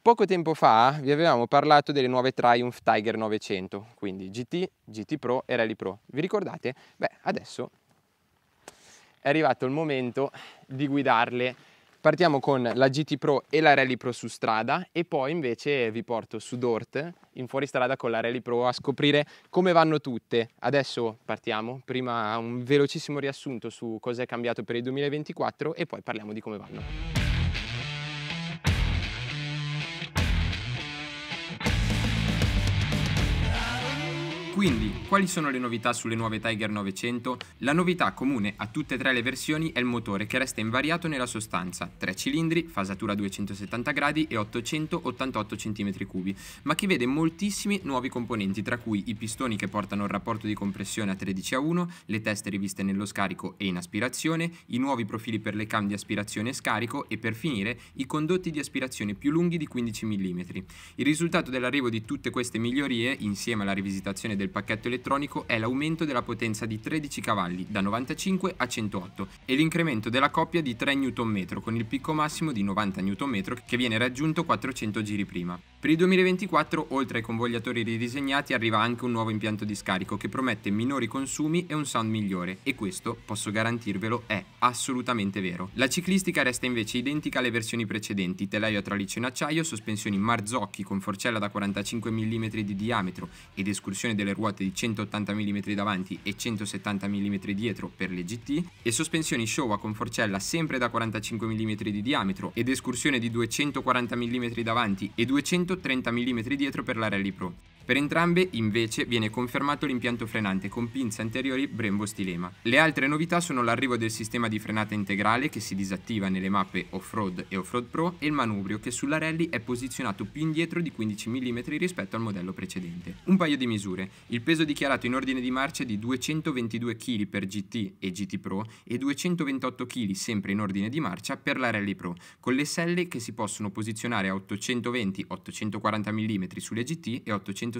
Poco tempo fa vi avevamo parlato delle nuove Triumph Tiger 900, quindi GT, GT Pro e Rally Pro. Vi ricordate? Beh, adesso è arrivato il momento di guidarle. Partiamo con la GT Pro e la Rally Pro su strada e poi invece vi porto su Dort in fuoristrada con la Rally Pro a scoprire come vanno tutte. Adesso partiamo, prima un velocissimo riassunto su cosa è cambiato per il 2024 e poi parliamo di come vanno. Quindi, quali sono le novità sulle nuove Tiger 900? La novità comune a tutte e tre le versioni è il motore che resta invariato nella sostanza, 3 cilindri, fasatura 270 gradi e 888 cm3, ma che vede moltissimi nuovi componenti, tra cui i pistoni che portano il rapporto di compressione a 13:1, le teste riviste nello scarico e in aspirazione, i nuovi profili per le cam di aspirazione e scarico e per finire i condotti di aspirazione più lunghi di 15 mm. Il risultato dell'arrivo di tutte queste migliorie, insieme alla rivisitazione del pacchetto elettronico, è l'aumento della potenza di 13 cavalli da 95 a 108 e l'incremento della coppia di 3 Nm con il picco massimo di 90 Nm che viene raggiunto 400 giri prima. Per il 2024, oltre ai convogliatori ridisegnati, arriva anche un nuovo impianto di scarico che promette minori consumi e un sound migliore, e questo, posso garantirvelo, è assolutamente vero. La ciclistica resta invece identica alle versioni precedenti: telaio a traliccio in acciaio, sospensioni Marzocchi con forcella da 45 mm di diametro ed escursione delle ruote di 180 mm davanti e 170 mm dietro per le GT, e sospensioni Showa con forcella sempre da 45 mm di diametro ed escursione di 240 mm davanti e 230 mm dietro per la Rally Pro. Per entrambe, invece, viene confermato l'impianto frenante con pinze anteriori Brembo Stilema. Le altre novità sono l'arrivo del sistema di frenata integrale che si disattiva nelle mappe Off-Road e Off-Road Pro e il manubrio che sulla Rally è posizionato più indietro di 15 mm rispetto al modello precedente. Un paio di misure: il peso dichiarato in ordine di marcia è di 222 kg per GT e GT Pro e 228 kg sempre in ordine di marcia per la Rally Pro, con le selle che si possono posizionare a 820-840 mm sulle GT e 860-880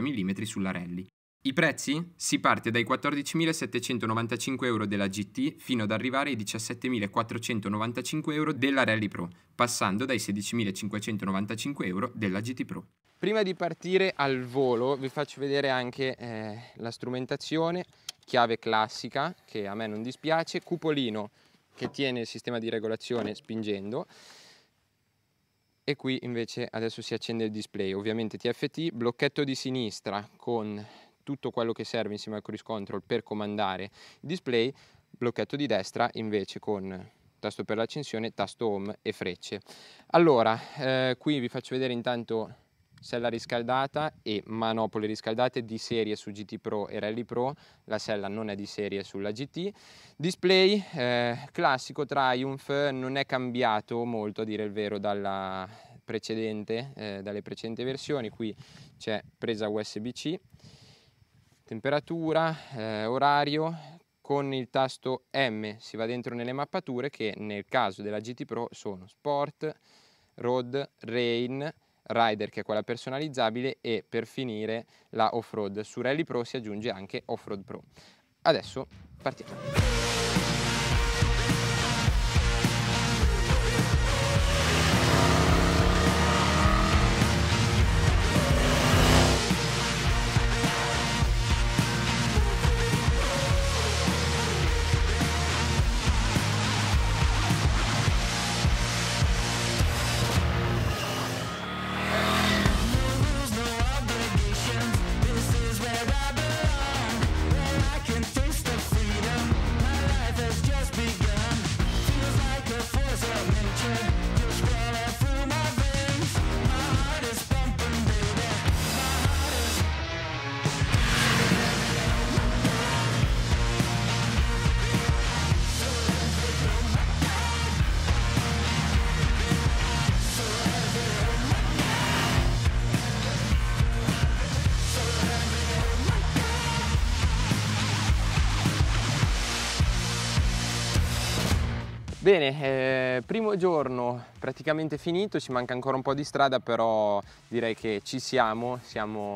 mm sulla Rally. I prezzi? Si parte dai 14.795 euro della GT fino ad arrivare ai 17.495 euro della Rally Pro, passando dai 16.595 euro della GT Pro. Prima di partire al volo vi faccio vedere anche la strumentazione, chiave classica che a me non dispiace, cupolino che tiene il sistema di regolazione spingendo, e qui invece adesso si accende il display, ovviamente TFT, blocchetto di sinistra con tutto quello che serve insieme al cruise control per comandare il display, blocchetto di destra invece con tasto per l'accensione, tasto home e frecce. Allora, qui vi faccio vedere intanto sella riscaldata e manopole riscaldate di serie su GT Pro e Rally Pro, la sella non è di serie sulla GT. Display classico Triumph, non è cambiato molto a dire il vero dalle precedenti versioni. Qui c'è presa USB-C, temperatura, orario. Con il tasto M si va dentro nelle mappature che nel caso della GT Pro sono Sport, Road, Rain, Rider che è quella personalizzabile e per finire la Off-Road. Su Rally Pro si aggiunge anche Off-Road Pro. Adesso partiamo. Bene, primo giorno praticamente finito, ci manca ancora un po' di strada, però direi che siamo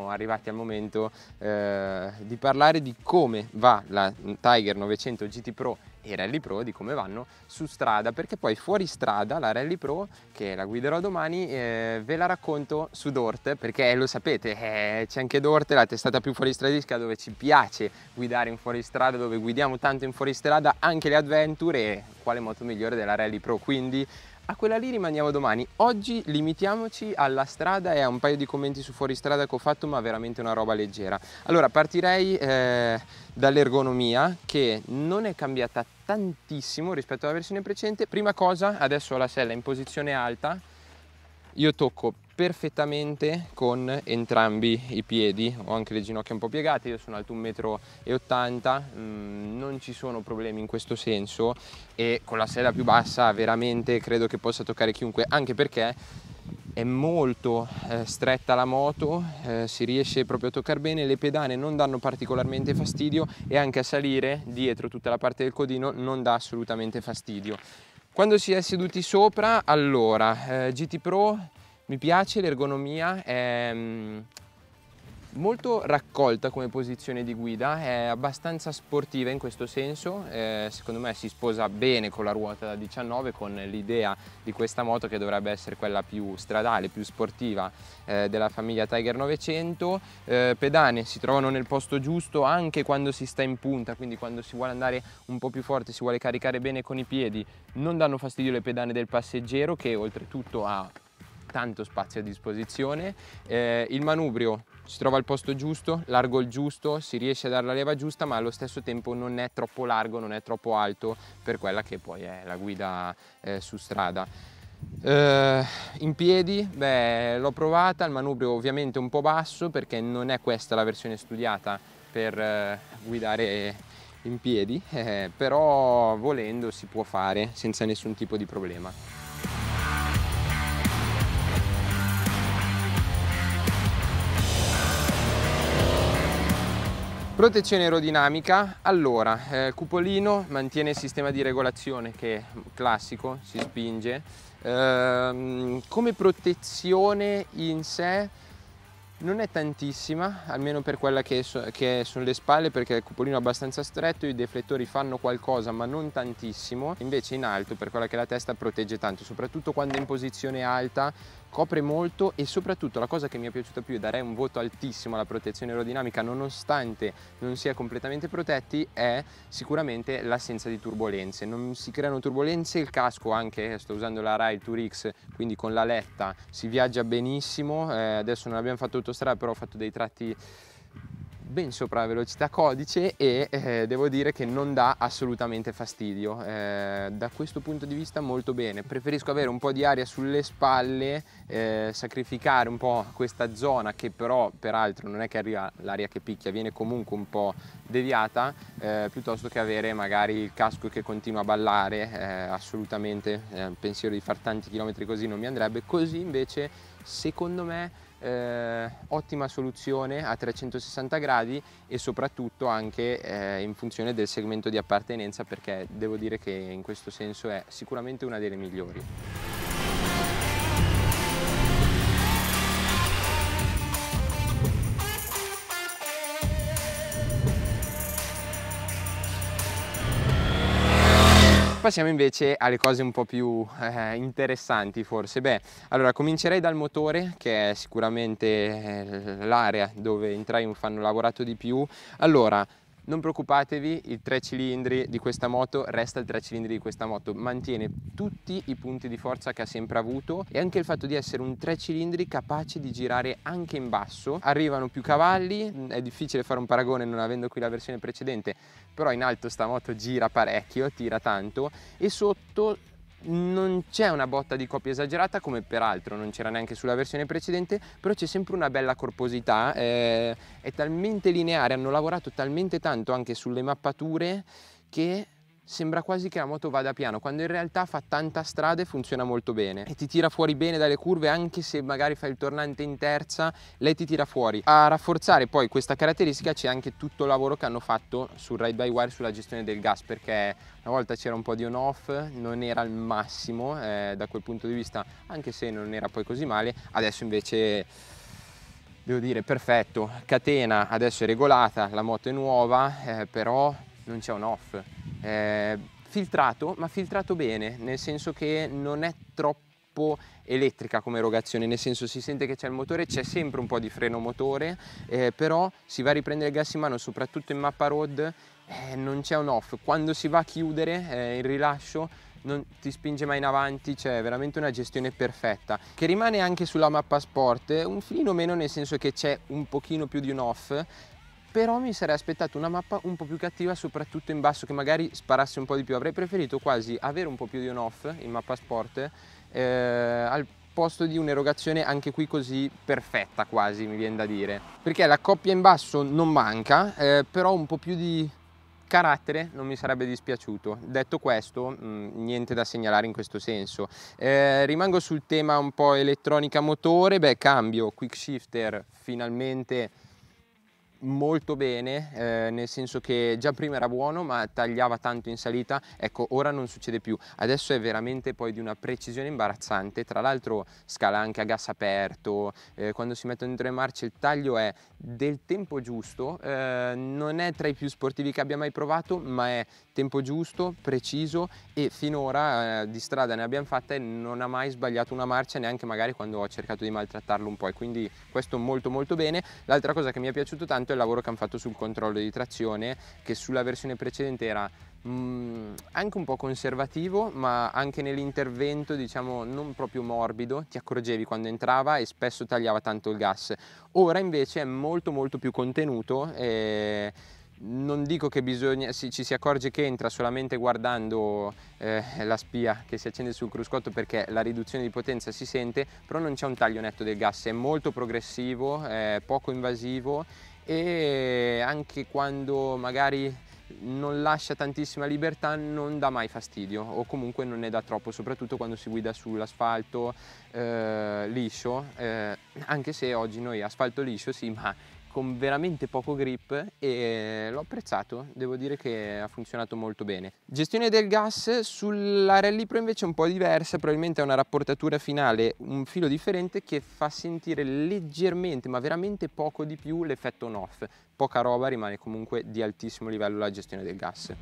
arrivati al momento di parlare di come va la Tiger 900 GT Pro i Rally Pro di come vanno su strada, perché poi fuori strada la Rally Pro, che la guiderò domani, ve la racconto su Dort, perché lo sapete, c'è anche Dort, la testata più fuoristradisca, dove ci piace guidare in fuoristrada, dove guidiamo tanto in fuoristrada anche le Adventure, e quale moto migliore della Rally Pro, quindi a quella lì rimaniamo domani. Oggi limitiamoci alla strada e a un paio di commenti su fuoristrada che ho fatto, ma veramente una roba leggera. Allora partirei dall'ergonomia, che non è cambiata tantissimo rispetto alla versione precedente. Prima cosa, adesso ho la sella in posizione alta, io tocco perfettamente con entrambi i piedi, ho anche le ginocchia un po' piegate, io sono alto 1,80 m, non ci sono problemi in questo senso, e con la sella più bassa veramente credo che possa toccare chiunque, anche perché è molto stretta la moto, si riesce proprio a toccare bene, le pedane non danno particolarmente fastidio e anche a salire dietro tutta la parte del codino non dà assolutamente fastidio. Quando si è seduti sopra, allora, GT Pro mi piace, l'ergonomia è molto raccolta come posizione di guida, è abbastanza sportiva in questo senso, secondo me si sposa bene con la ruota da 19, con l'idea di questa moto che dovrebbe essere quella più stradale, più sportiva della famiglia Tiger 900. Pedane si trovano nel posto giusto anche quando si sta in punta, quindi quando si vuole andare un po' più forte, si vuole caricare bene con i piedi, non danno fastidio le pedane del passeggero, che oltretutto ha tanto spazio a disposizione. Il manubrio si trova al posto giusto, largo il giusto, si riesce a dare la leva giusta, ma allo stesso tempo non è troppo largo, non è troppo alto per quella che poi è la guida su strada. In piedi, beh, l'ho provata, il manubrio ovviamente un po' basso, perché non è questa la versione studiata per guidare in piedi, però volendo si può fare senza nessun tipo di problema. Protezione aerodinamica, allora, cupolino mantiene il sistema di regolazione che è classico, si spinge. Come protezione in sé non è tantissima, almeno per quella che sono le spalle, perché il cupolino è abbastanza stretto, i deflettori fanno qualcosa ma non tantissimo, invece in alto per quella che è la testa protegge tanto, soprattutto quando è in posizione alta, copre molto, e soprattutto la cosa che mi è piaciuta più, e darei un voto altissimo alla protezione aerodinamica nonostante non sia completamente protetti, è sicuramente l'assenza di turbolenze. Non si creano turbolenze, il casco anche, sto usando la Ride Tour X, quindi con la letta si viaggia benissimo, adesso non abbiamo fatto autostrada, però ho fatto dei tratti ben sopra la velocità codice e devo dire che non dà assolutamente fastidio. Da questo punto di vista molto bene. Preferisco avere un po' di aria sulle spalle, sacrificare un po' questa zona, che però peraltro non è che arriva l'aria che picchia, viene comunque un po' deviata, piuttosto che avere magari il casco che continua a ballare. Assolutamente il pensiero di fare tanti chilometri così non mi andrebbe. Così invece secondo me ottima soluzione a 360 gradi, e soprattutto anche in funzione del segmento di appartenenza, perché devo dire che in questo senso è sicuramente una delle migliori. Passiamo invece alle cose un po' più interessanti forse. Beh, allora comincerei dal motore, che è sicuramente l'area dove in Triumph hanno lavorato di più. Allora, non preoccupatevi, il 3 cilindri di questa moto resta il 3 cilindri di questa moto, mantiene tutti i punti di forza che ha sempre avuto, e anche il fatto di essere un 3 cilindri capace di girare anche in basso. Arrivano più cavalli, è difficile fare un paragone non avendo qui la versione precedente, però in alto sta moto gira parecchio, tira tanto, e sotto non c'è una botta di coppia esagerata, come peraltro non c'era neanche sulla versione precedente, però c'è sempre una bella corposità, è talmente lineare, hanno lavorato talmente tanto anche sulle mappature che sembra quasi che la moto vada piano, quando in realtà fa tanta strada e funziona molto bene, e ti tira fuori bene dalle curve, anche se magari fai il tornante in terza, lei ti tira fuori. A rafforzare poi questa caratteristica c'è anche tutto il lavoro che hanno fatto sul ride by wire, sulla gestione del gas, perché una volta c'era un po' di on-off, non era il massimo da quel punto di vista, anche se non era poi così male. Adesso invece devo dire perfetto, catena adesso è regolata, la moto è nuova, però non c'è on-off. filtrato, ma filtrato bene, nel senso che non è troppo elettrica come erogazione, nel senso si sente che c'è il motore, c'è sempre un po' di freno motore, però si va a riprendere il gas in mano, soprattutto in mappa road, non c'è un off. Quando si va a chiudere il rilascio non ti spinge mai in avanti, c'è veramente una gestione perfetta, che rimane anche sulla mappa sport, un filino meno, nel senso che c'è un pochino più di un off, però mi sarei aspettato una mappa un po' più cattiva, soprattutto in basso, che magari sparasse un po' di più. Avrei preferito quasi avere un po' più di un off in mappa sport al posto di un'erogazione anche qui così perfetta, quasi, mi viene da dire, perché la coppia in basso non manca, però un po' più di carattere non mi sarebbe dispiaciuto. Detto questo, niente da segnalare in questo senso. Rimango sul tema un po' elettronica motore. Cambio quick shifter finalmente molto bene, nel senso che già prima era buono ma tagliava tanto in salita, ecco ora non succede più, adesso è veramente poi di una precisione imbarazzante, tra l'altro scala anche a gas aperto, quando si mettono dentro le marce il taglio è del tempo giusto, non è tra i più sportivi che abbia mai provato, ma è tempo giusto, preciso, e finora di strada ne abbiamo fatta e non ha mai sbagliato una marcia, neanche magari quando ho cercato di maltrattarlo un po', e quindi questo molto molto bene. L'altra cosa che mi è piaciuto tanto è il lavoro che hanno fatto sul controllo di trazione, che sulla versione precedente era anche un po' conservativo, ma anche nell'intervento diciamo non proprio morbido, ti accorgevi quando entrava e spesso tagliava tanto il gas. Ora invece è molto molto più contenuto, non dico che ci si accorge che entra solamente guardando la spia che si accende sul cruscotto, perché la riduzione di potenza si sente, però non c'è un taglio netto del gas, è molto progressivo, è poco invasivo, e anche quando magari non lascia tantissima libertà non dà mai fastidio, o comunque non ne dà troppo, soprattutto quando si guida sull'asfalto liscio, anche se oggi noi asfalto liscio sì, ma con veramente poco grip, e l'ho apprezzato, devo dire che ha funzionato molto bene. Gestione del gas sulla Rally Pro invece è un po' diversa, probabilmente è una rapportatura finale un filo differente che fa sentire leggermente, ma veramente poco di più, l'effetto on-off. Poca roba, rimane comunque di altissimo livello la gestione del gas.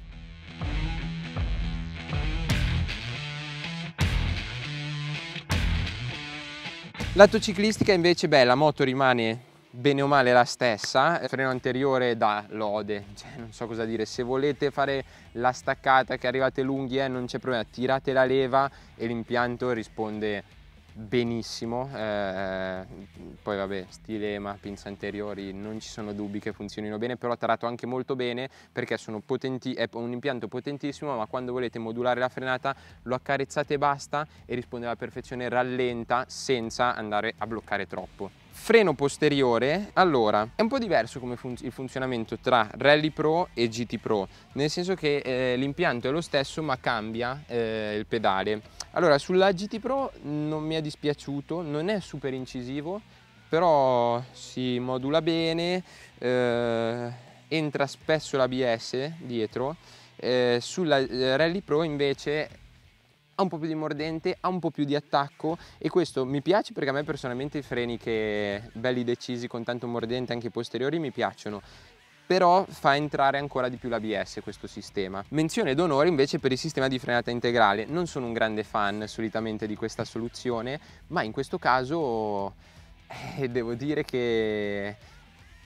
Lato ciclistica invece, la moto rimane bene o male la stessa, freno anteriore da lode, cioè non so cosa dire, se volete fare la staccata che arrivate lunghi non c'è problema, tirate la leva e l'impianto risponde benissimo, poi vabbè, stilema, pinze anteriori, non ci sono dubbi che funzionino bene, però tarato anche molto bene perché sono è un impianto potentissimo, ma quando volete modulare la frenata lo accarezzate e basta, e risponde alla perfezione, rallenta senza andare a bloccare troppo. Freno posteriore, allora, è un po' diverso come il funzionamento tra Rally Pro e GT Pro, nel senso che l'impianto è lo stesso ma cambia il pedale. Allora, sulla GT Pro non mi è dispiaciuto, non è super incisivo, però si modula bene, entra spesso l'ABS dietro. Sulla Rally Pro invece ha un po' più di mordente, ha un po' più di attacco, e questo mi piace perché a me personalmente i freni belli decisi con tanto mordente anche posteriori mi piacciono, però fa entrare ancora di più l'ABS questo sistema. Menzione d'onore invece per il sistema di frenata integrale. Non sono un grande fan solitamente di questa soluzione, ma in questo caso devo dire che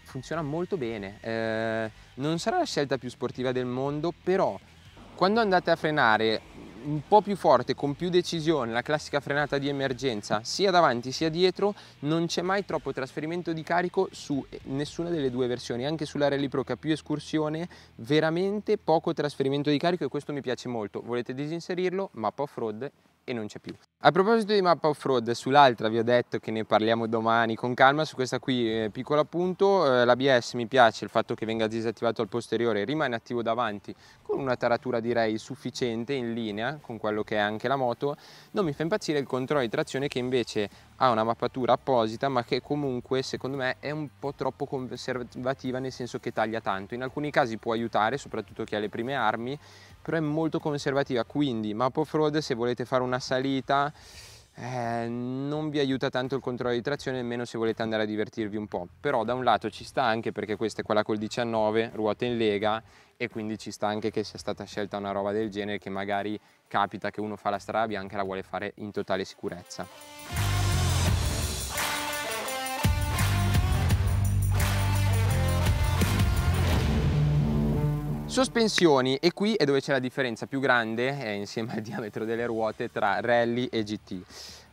funziona molto bene. Non sarà la scelta più sportiva del mondo, però quando andate a frenare un po' più forte, con più decisione, la classica frenata di emergenza, sia davanti sia dietro, non c'è mai troppo trasferimento di carico su nessuna delle due versioni. Anche sulla Rally Pro, che ha più escursione, veramente poco trasferimento di carico, e questo mi piace molto. Volete disinserirlo? Mappa off-road e non c'è più. A proposito di mappa off-road, sull'altra vi ho detto che ne parliamo domani con calma, su questa qui piccolo appunto, l'ABS mi piace il fatto che venga disattivato al posteriore, rimane attivo davanti con una taratura direi sufficiente, in linea con quello che è anche la moto. Non mi fa impazzire il controllo di trazione, che invece ha una mappatura apposita, ma che comunque secondo me è un po' troppo conservativa, nel senso che taglia tanto. In alcuni casi può aiutare, soprattutto chi ha le prime armi, però è molto conservativa, quindi mappa off-road se volete fare una salita non vi aiuta tanto il controllo di trazione, nemmeno se volete andare a divertirvi un po', però da un lato ci sta anche perché questa è quella col 19, ruota in lega, e quindi ci sta anche che sia stata scelta una roba del genere, che magari capita che uno fa la strada bianca e la vuole fare in totale sicurezza. Sospensioni, e qui è dove c'è la differenza più grande, insieme al diametro delle ruote, tra rally e GT.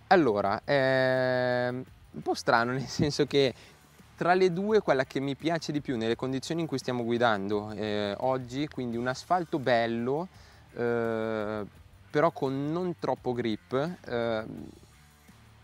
Allora, è un po' strano, nel senso che tra le due quella che mi piace di più nelle condizioni in cui stiamo guidando oggi, quindi un asfalto bello, però con non troppo grip,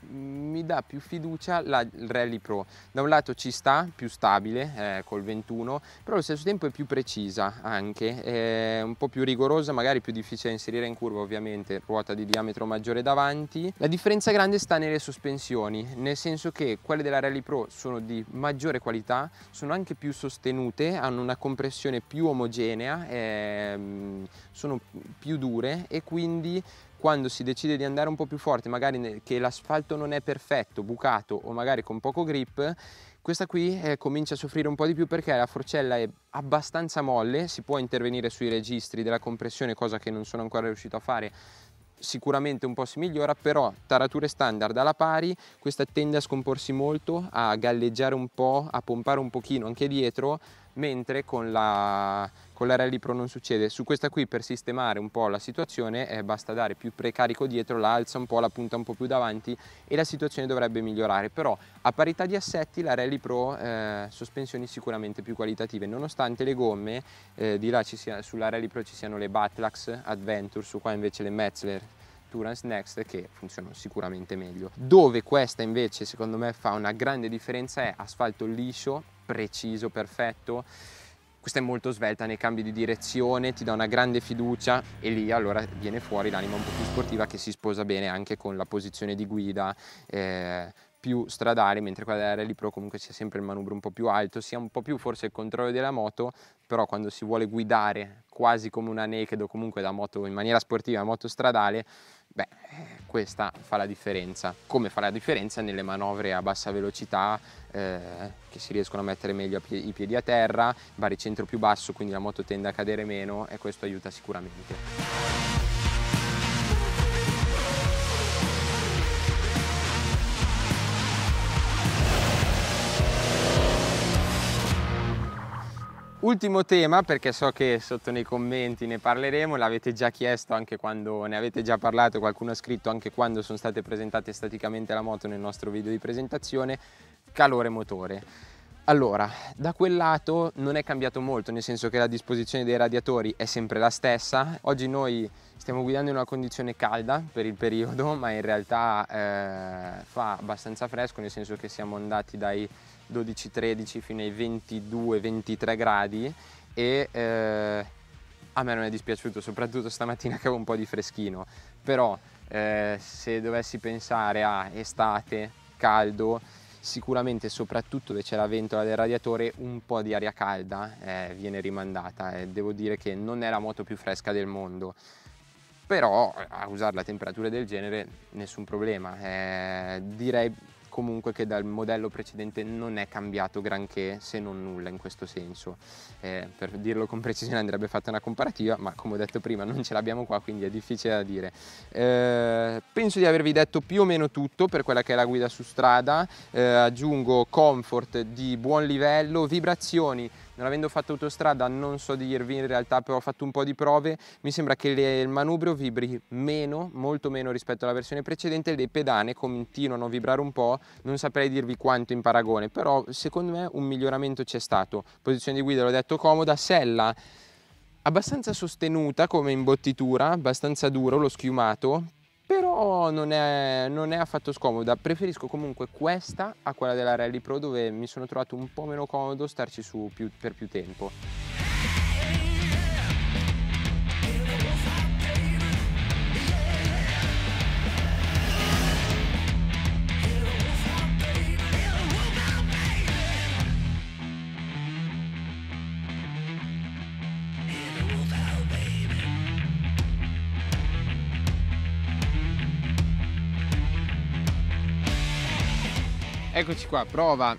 mi dà più fiducia il Rally Pro. Da un lato ci sta, più stabile col 21, però allo stesso tempo è più precisa anche, è un po' più rigorosa, magari più difficile da inserire in curva, ovviamente ruota di diametro maggiore davanti. La differenza grande sta nelle sospensioni, nel senso che quelle della Rally Pro sono di maggiore qualità, sono anche più sostenute, hanno una compressione più omogenea, sono più dure, e quindi quando si decide di andare un po' più forte, magari che l'asfalto non è perfetto, bucato o magari con poco grip, questa qui comincia a soffrire un po' di più perché la forcella è abbastanza molle, si può intervenire sui registri della compressione, cosa che non sono ancora riuscito a fare. Sicuramente un po' si migliora, però tarature standard alla pari, questa tende a scomporsi molto, a galleggiare un po', a pompare un pochino anche dietro, mentre con la Rally Pro non succede. Su questa qui, per sistemare un po' la situazione, basta dare più precarico dietro, la alza un po', la punta un po' più davanti e la situazione dovrebbe migliorare. Però a parità di assetti la Rally Pro sospensioni sicuramente più qualitative, nonostante le gomme di là sulla Rally Pro ci siano le Batlax Adventure, su qua invece le Metzler Tourance Next, che funzionano sicuramente meglio. Dove questa invece secondo me fa una grande differenza è asfalto liscio, preciso, perfetto. Questa è molto svelta nei cambi di direzione, ti dà una grande fiducia, e lì allora viene fuori l'anima un po' più sportiva, che si sposa bene anche con la posizione di guida più stradale, mentre quella della Rally Pro comunque sia sempre il manubrio un po' più alto, sia un po' più forse il controllo della moto, però quando si vuole guidare quasi come una naked o comunque da moto in maniera sportiva, moto stradale, beh, questa fa la differenza. Come fa la differenza nelle manovre a bassa velocità, che si riescono a mettere meglio i piedi a terra, baricentro più basso, quindi la moto tende a cadere meno, e questo aiuta sicuramente. Ultimo tema, perché so che sotto nei commenti ne parleremo, l'avete già chiesto anche quando ne avete già parlato, qualcuno ha scritto anche quando sono state presentate staticamente la moto nel nostro video di presentazione: calore motore. Allora, da quel lato non è cambiato molto, nel senso che la disposizione dei radiatori è sempre la stessa. Oggi noi stiamo guidando in una condizione calda per il periodo, ma in realtà fa abbastanza fresco, nel senso che siamo andati dai 12-13 fino ai 22-23 gradi, e a me non è dispiaciuto, soprattutto stamattina che avevo un po' di freschino. Però se dovessi pensare a estate, caldo, sicuramente soprattutto dove c'è la ventola del radiatore un po' di aria calda viene rimandata, e devo dire che non è la moto più fresca del mondo, però a usare la temperatura del genere nessun problema. Direi comunque che dal modello precedente non è cambiato granché, se non nulla in questo senso. Per dirlo con precisione andrebbe fatta una comparativa, ma come ho detto prima non ce l'abbiamo qua, quindi è difficile da dire. Penso di avervi detto più o meno tutto per quella che è la guida su strada. Aggiungo comfort di buon livello, vibrazioni. Non avendo fatto autostrada non so dirvi in realtà, però ho fatto un po' di prove, mi sembra che il manubrio vibri meno, molto meno rispetto alla versione precedente, le pedane continuano a vibrare un po', non saprei dirvi quanto in paragone, però secondo me un miglioramento c'è stato. Posizione di guida, l'ho detto, comoda, sella abbastanza sostenuta come imbottitura, abbastanza duro lo schiumato, però non è affatto scomoda. Preferisco comunque questa a quella della Rally Pro, dove mi sono trovato un po' meno comodo starci su per più tempo. Eccoci qua, prova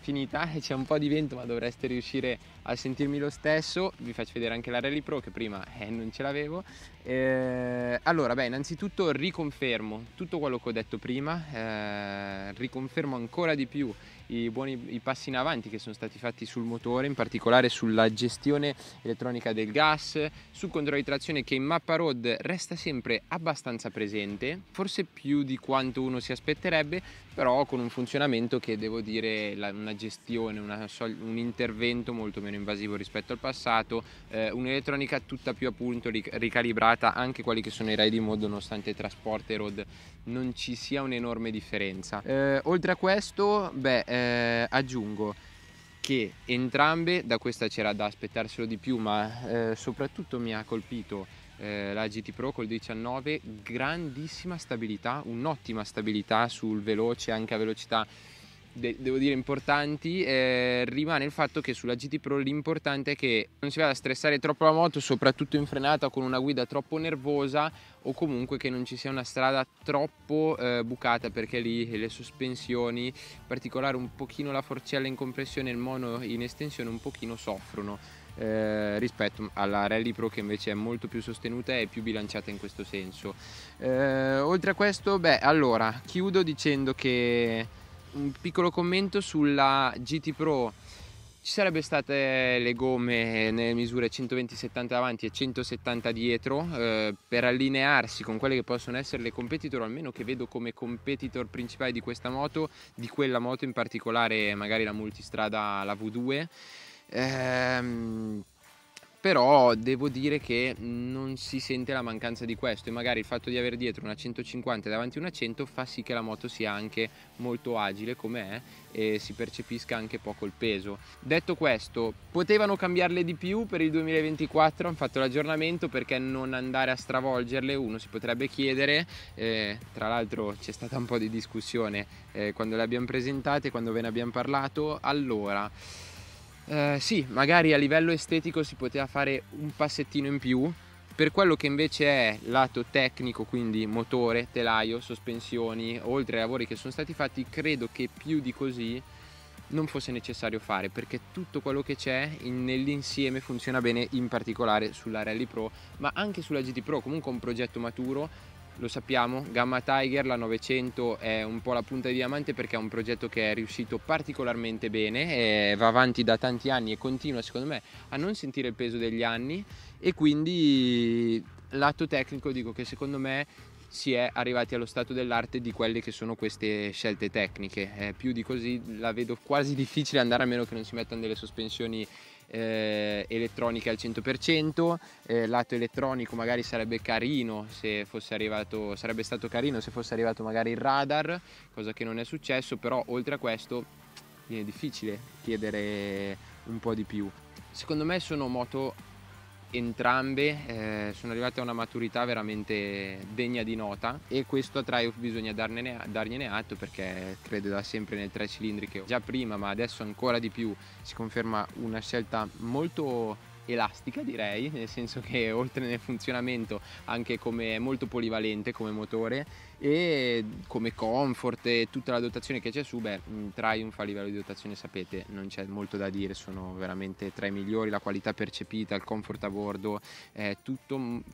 finita, c'è un po' di vento ma dovreste riuscire a sentirmi lo stesso. Vi faccio vedere anche la Rally Pro che prima non ce l'avevo. Allora, innanzitutto riconfermo tutto quello che ho detto prima, riconfermo ancora di più i passi in avanti che sono stati fatti sul motore, in particolare sulla gestione elettronica del gas, sul controllo di trazione che in mappa road resta sempre abbastanza presente, forse più di quanto uno si aspetterebbe, però con un funzionamento che devo dire, una gestione, un intervento molto meno invasivo rispetto al passato, un'elettronica tutta più appunto ricalibrata, anche quelli che sono i ride mode, nonostante trasport e road non ci sia un'enorme differenza. Oltre a questo, aggiungo che entrambe, da questa c'era da aspettarselo di più, ma soprattutto mi ha colpito la GT Pro col 19, grandissima stabilità, un'ottima stabilità sul veloce, anche a velocità devo dire importanti. Rimane il fatto che sulla GT Pro l'importante è che non si vada a stressare troppo la moto, soprattutto in frenata con una guida troppo nervosa, o comunque che non ci sia una strada troppo bucata, perché lì le sospensioni, in particolare un pochino la forcella in compressione e il mono in estensione un pochino soffrono rispetto alla Rally Pro, che invece è molto più sostenuta e più bilanciata in questo senso. Oltre a questo, allora chiudo dicendo che un piccolo commento sulla GT Pro: ci sarebbe state le gomme nelle misure 120-70 davanti e 170 dietro, per allinearsi con quelle che possono essere le competitor, almeno che vedo come competitor principali di questa moto, di quella moto in particolare, magari la multistrada, la V2. Però devo dire che non si sente la mancanza di questo, e magari il fatto di avere dietro una 150 e davanti una 100 fa sì che la moto sia anche molto agile come è e si percepisca anche poco il peso. Detto questo, potevano cambiarle di più per il 2024, hanno fatto l'aggiornamento, perché non andare a stravolgerle, uno si potrebbe chiedere. Tra l'altro c'è stata un po' di discussione quando le abbiamo presentate, quando ve ne abbiamo parlato. Allora, sì, magari a livello estetico si poteva fare un passettino in più. Per quello che invece è lato tecnico, quindi motore, telaio, sospensioni, oltre ai lavori che sono stati fatti, credo che più di così non fosse necessario fare, perché tutto quello che c'è nell'insieme funziona bene, in particolare sulla Rally Pro, ma anche sulla GT Pro. Comunque un progetto maturo, lo sappiamo, gamma Tiger, la 900 è un po' la punta di diamante, perché è un progetto che è riuscito particolarmente bene e va avanti da tanti anni e continua, secondo me, a non sentire il peso degli anni. E quindi lato tecnico dico che secondo me si è arrivati allo stato dell'arte di quelle che sono queste scelte tecniche. Più di così la vedo quasi difficile andare, a meno che non si mettano delle sospensioni elettroniche al 100%. Lato elettronico magari sarebbe carino se fosse arrivato, sarebbe stato carino se fosse arrivato magari il radar, cosa che non è successo, però oltre a questo viene difficile chiedere un po' di più. Secondo me sono moto entrambe, sono arrivate a una maturità veramente degna di nota, e questo a Triumph bisogna dargliene atto, perché credo da sempre nel 3 cilindri, che già prima ma adesso ancora di più si conferma una scelta molto elastica, direi, nel senso che oltre nel funzionamento anche come molto polivalente come motore, e come comfort e tutta la dotazione che c'è su, Triumph a livello di dotazione sapete non c'è molto da dire, sono veramente tra i migliori, la qualità percepita, il comfort a bordo,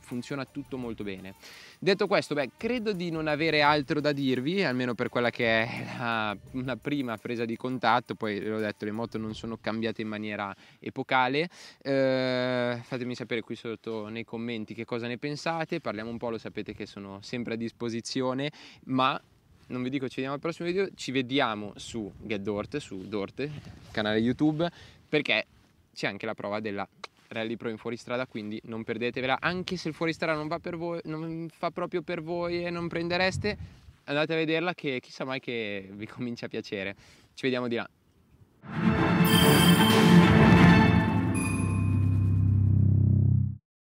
funziona tutto molto bene. Detto questo, credo di non avere altro da dirvi, almeno per quella che è una prima presa di contatto. Poi l'ho detto, le moto non sono cambiate in maniera epocale. Fatemi sapere qui sotto nei commenti che cosa ne pensate, parliamo un po', lo sapete che sono sempre a disposizione, ma non vi dico ci vediamo al prossimo video, ci vediamo su Get Dorte, su Dorte, canale YouTube, perché c'è anche la prova della Rally Pro in fuoristrada, quindi non perdetevela. Anche se il fuoristrada non va per voi, non fa proprio per voi e non prendereste, andate a vederla, che chissà mai che vi comincia a piacere. Ci vediamo di là.